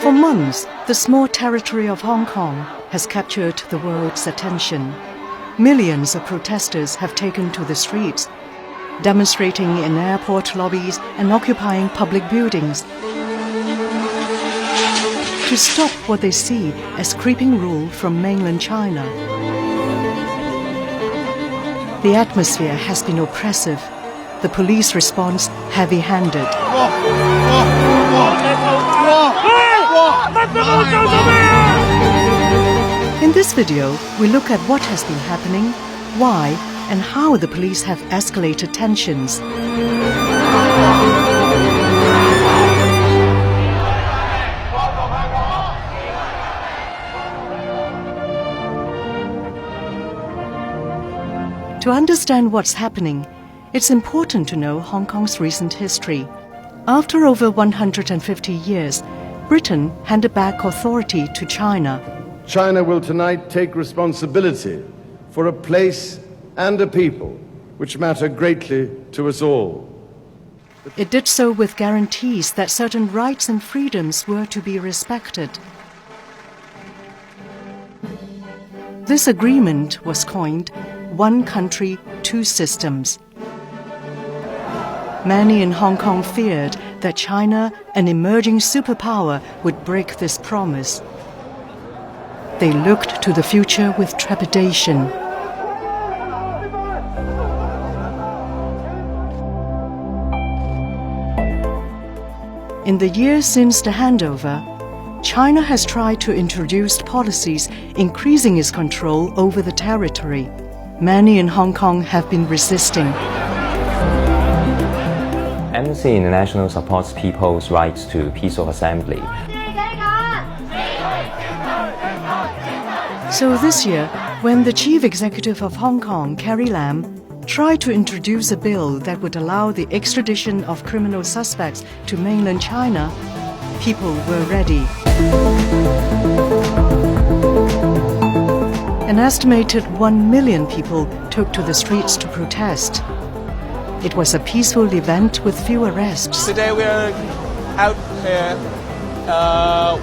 For months, the small territory of Hong Kong has captured the world's attention. Millions of protesters have taken to the streets, demonstrating in airport lobbies and occupying public buildings to stop what they see as creeping rule from mainland China. The atmosphere has been oppressive, the police response heavy-handed. In this video, we look at what has been happening, why, and how the police have escalated tensions. To understand what's happening, it's important to know Hong Kong's recent history. After over 150 years, Britain handed back authority to China. China will tonight take responsibility for a place and a people which matter greatly to us all. It did so with guarantees that certain rights and freedoms were to be respected. This agreement was coined "One Country, Two Systems." Many in Hong Kong feared that China, an emerging superpower, would break this promise. They looked to the future with trepidation. In the years since the handover, China has tried to introduce policies increasing its control over the territory. Many in Hong Kong have been resisting. Amnesty International supports people's rights to peaceful assembly. So this year, when the Chief Executive of Hong Kong, Carrie Lam, tried to introduce a bill that would allow the extradition of criminal suspects to mainland China, people were ready. An estimated 1 million people took to the streets to protest. It was a peaceful event with few arrests. Today we are out here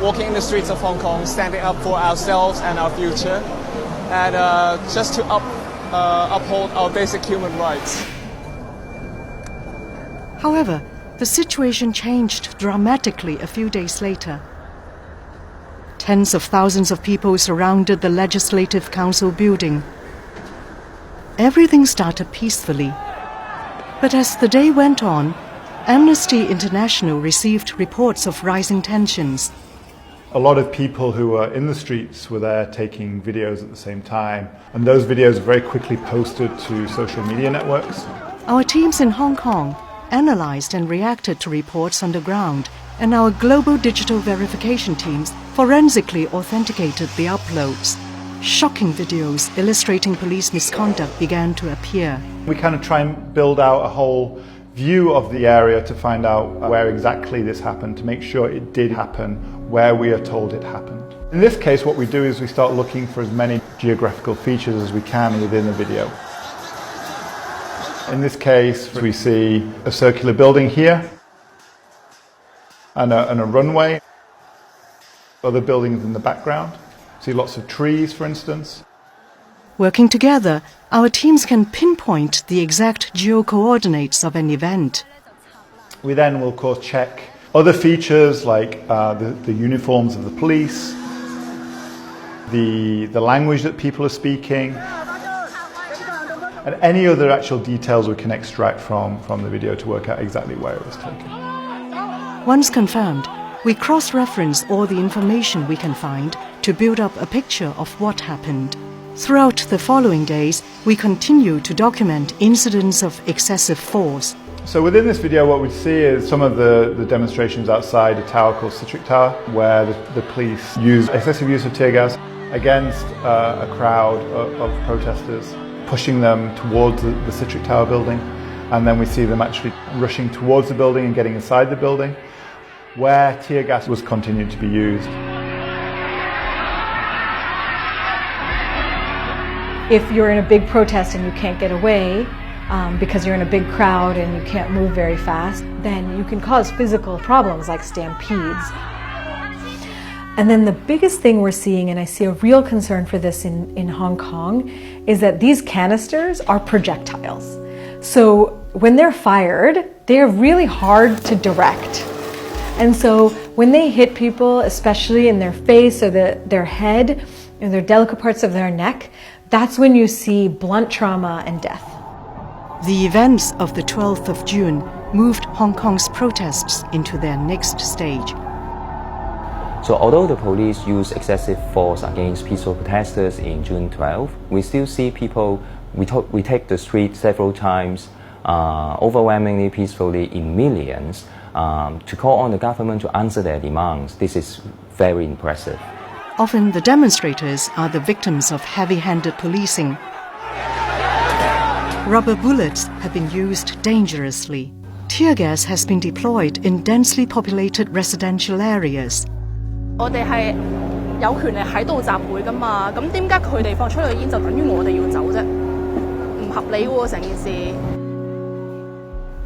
walking in the streets of Hong Kong, standing up for ourselves and our future, and just to uphold our basic human rights. However, the situation changed dramatically a few days later. Tens of thousands of people surrounded the Legislative Council building. Everything started peacefully. But as the day went on, Amnesty International received reports of rising tensions. A lot of people who were in the streets were there taking videos at the same time, and those videos were very quickly posted to social media networks. Our teams in Hong Kong analyzed and reacted to reports on the ground, and our global digital verification teams forensically authenticated the uploads. Shocking videos illustrating police misconduct began to appear. We kind of try and build out a whole view of the area to find out where exactly this happened, to make sure it did happen where we are told it happened. In this case, what we do is we start looking for as many geographical features as we can within the video. In this case, we see a circular building here and a runway. Other buildings in the background. See lots of trees, for instance. Working together, our teams can pinpoint the exact geo-coordinates of an event. We then will, of course, check other features like the uniforms of the police, the language that people are speaking, and any other actual details we can extract from the video to work out exactly where it was taken. Once confirmed, we cross-reference all the information we can find to build up a picture of what happened. Throughout the following days, we continue to document incidents of excessive force. So within this video, what we see is some of the demonstrations outside a tower called Citric Tower, where the police used excessive use of tear gas against a crowd of protesters, pushing them towards the Citric Tower building. And then we see them actually rushing towards the building and getting inside the building, where tear gas was continued to be used. If you're in a big protest and you can't get away because you're in a big crowd and you can't move very fast, then you can cause physical problems like stampedes. And then the biggest thing we're seeing, and I see a real concern for this in Hong Kong, is that these canisters are projectiles. So when they're fired, they're really hard to direct. And so when they hit people, especially in their face or their head, and their delicate parts of their neck, that's when you see blunt trauma and death. The events of the 12th of June moved Hong Kong's protests into their next stage. So although the police use excessive force against peaceful protesters in June 12, we still see people, we take the street several times, overwhelmingly peacefully in millions, to call on the government to answer their demands. This is very impressive. Often the demonstrators are the victims of heavy-handed policing. Rubber bullets have been used dangerously. Tear gas has been deployed in densely populated residential areas. 我哋係有權利喺度集會㗎嘛，咁點解佢哋放出去煙就等於我哋要走啫？唔合理喎，成件事。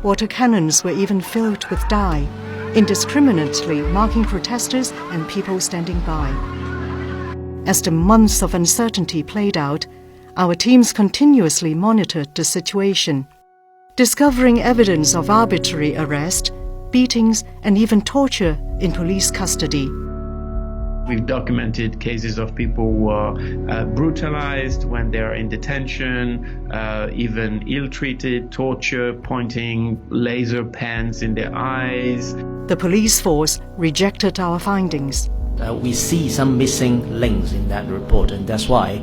Water cannons were even filled with dye, indiscriminately marking protesters and people standing by. As the months of uncertainty played out, our teams continuously monitored the situation, discovering evidence of arbitrary arrest, beatings, and even torture in police custody. We've documented cases of people who are brutalized when they are in detention, even ill-treated, torture, pointing laser pens in their eyes. The police force rejected our findings. We see some missing links in that report, and that's why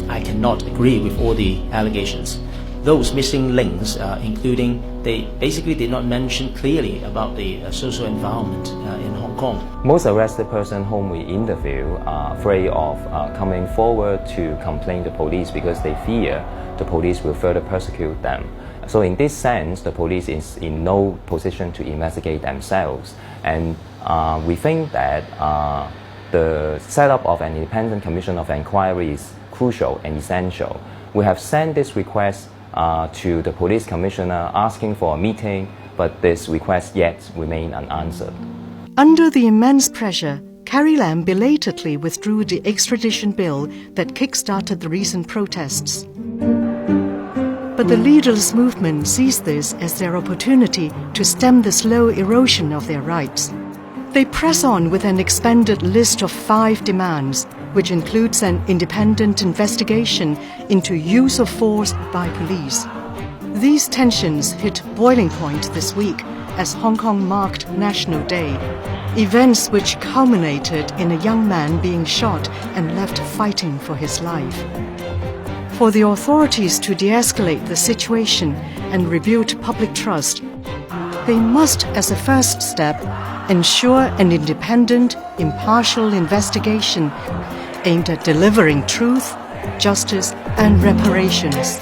I cannot agree with all the allegations. Those missing links, including they basically did not mention clearly about the social environment in Hong Kong. Most arrested persons whom we interview are afraid of coming forward to complain to police because they fear the police will further persecute them. So in this sense, the police is in no position to investigate themselves. And we think that the setup of an independent commission of inquiry is crucial and essential. We have sent this request to the police commissioner asking for a meeting, but this request yet remains unanswered. Under the immense pressure, Carrie Lam belatedly withdrew the extradition bill that kick-started the recent protests. But the leaderless movement sees this as their opportunity to stem the slow erosion of their rights. They press on with an expanded list of 5 demands, which includes an independent investigation into use of force by police. These tensions hit boiling point this week as Hong Kong marked National Day, events which culminated in a young man being shot and left fighting for his life. For the authorities to de-escalate the situation and rebuild public trust, they must, as a first step, ensure an independent, impartial investigation aimed at delivering truth, justice, and reparations.